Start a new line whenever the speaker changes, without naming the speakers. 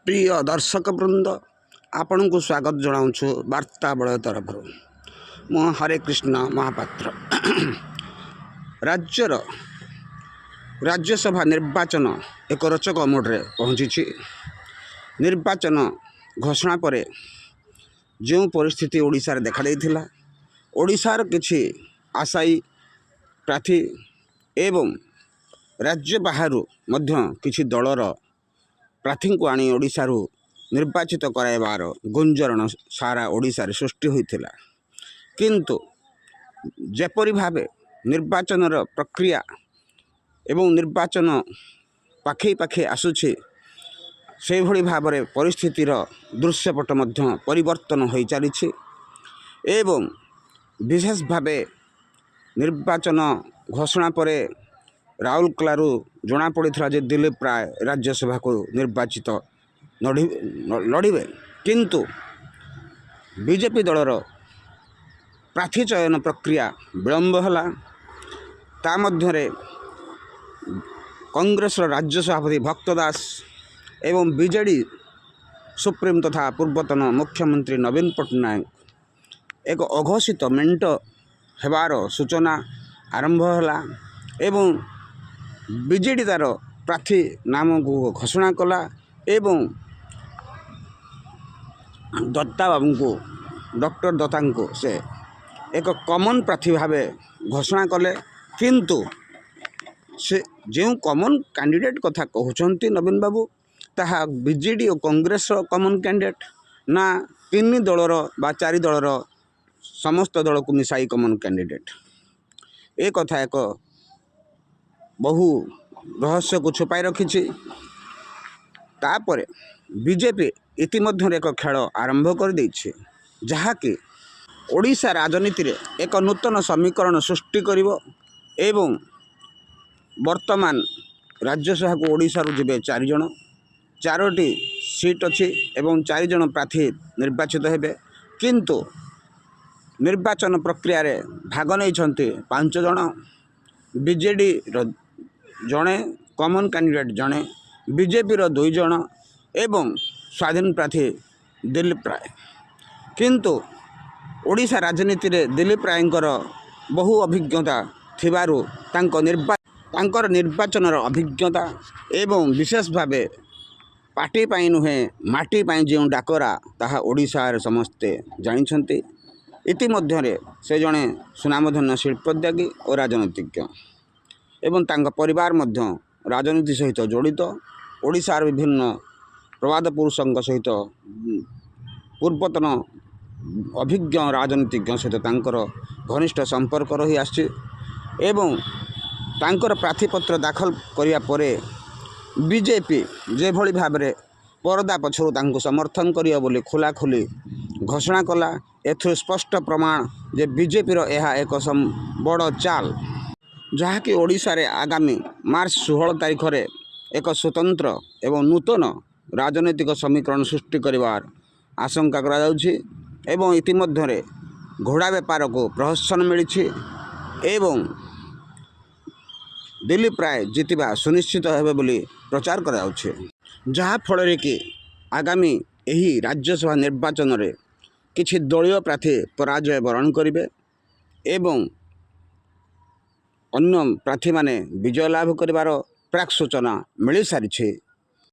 प्रिय दर्शक वृंद आपण को स्वागत जनाऊँ वार्तावलय तरफ मु हरे कृष्ण महापात्र। राज्यर राज्यसभा निर्वाचन एक रोचक मोड्रे पहुँची। निर्वाचन घोषणा पर जो परिस्थिति ओडिशा रे देखा देइथिला, ओडिशार किछि आशायी प्रार्थी एवं राज्य बाहरु मध्य किछि दलर प्रार्थी को आनी ओडिशारु निर्वाचित कराइबार गुंजरण सारा ओडिशा रे सृष्टि होइथिला। किंतु जेपरि भावे निर्वाचन प्रक्रिया एवं निर्वाचन पाखे पाखे आसुछि से भली भावरे परिस्थितिर दृश्यपट मध्य परिवर्तन हो चलीछि एवं विशेष भावे निर्वाचन घोषणा पर राउरकेलारू जना पड़ा जे दिलीप राय राज्यसभा को निर्वाचित लड़े, किंतु बीजेपी दलर प्रार्थी चयन प्रक्रिया विलंब होला। ता मध्यरे कांग्रेस राज्य सभापति भक्त दास एवं बीजेडी सुप्रीम तथा पूर्वतन मुख्यमंत्री नवीन पट्टनायक एक अघोषित मेंट हेबार सूचना आरंभ होला एवं बीजेडी तार प्रार्थी नाम को घोषणा कला एवं दत्ता बाबू को डॉक्टर दत्ता को से एक कॉमन प्रार्थी भावे घोषणा कले। किंतु से जो कॉमन कैंडिडेट कथा कहते नवीन बाबू ताहा बीजेडी और कांग्रेस कॉमन कैंडिडेट ना तीन दलर बा चारि दलर समस्त दल को मिसाई कॉमन कैंडिडेट, ए कथा एक बहु रहस्य को छुपाई रखी। तापर बीजेपी इतिमध्य एक खेल आरंभ कर देइछे जहाँकि ओडिशा राजनीति रे एक नूतन समीकरण सृष्टि करिवो एवं वर्तमान राज्यसभा को ओडिशा रु जिबे 4 जन, 4टी सीट अच्छी एवं 4 जन प्रार्थी निर्वाचित हेबे। किंतु निर्वाचन प्रक्रिया रे भाग नहीं 5 जन, बीजेडी जड़े कॉमन कैंडिडेट जड़े, बीजेपी 2 जन एवं स्वाधीन प्रार्थी दिलीप राय। किंतु ओडिशा राजनीति रे दिलीप रायंकर बहु अभिज्ञता थिबारु तांकर निर्वाचन अभिज्ञता एवं विशेष भावे पार्टी पाई नुहे माटी पाई जो डाकरा ताहा ओडिशा रे समस्ते जानिछन्ति। इतिमध्य से जड़े सुनामधन्य शिल्पोद्योगी और राजनीतिज्ञ एवं तांका परिवार मध्य राजनीति सहित जड़ित ओडिशार विभिन्न प्रवाद पुरुषों सहित पूर्वतन अभिज्ञ राजनीतिज्ञ सहित तांकर घनिष्ठ संपर्क रही आछि एवं तांकर प्रार्थीपत्र दाखल करिया परे बीजेपी जे भली भाबरे परदा पछरु तांको समर्थन करियो बोली खोला खोली घोषणा कला। एथु स्पष्ट प्रमाण जे बीजेपी रो एहा एक बड़ चाल जहाँकि ओडिशा रे आगामी मार्च 16 तारिख रे एक स्वतंत्र एवं नूतन राजनीतिक समीकरण सृष्टि करिवार आशंका करा जाउछि एवं इतिमध्य घोड़ा बेपार को प्रहसन मिली एवं दिलीप राय जितिबा सुनिश्चित हेबे बोली प्रचार करा जाउछि, जहाँ फल कि आगामी एही राज्यसभा निर्वाचन रे किछि दलीय प्रार्थी पराजय वरण करिवे एवं अन्य प्रार्थी माने विजय लाभ करिवार प्राक सूचना मिल सारी।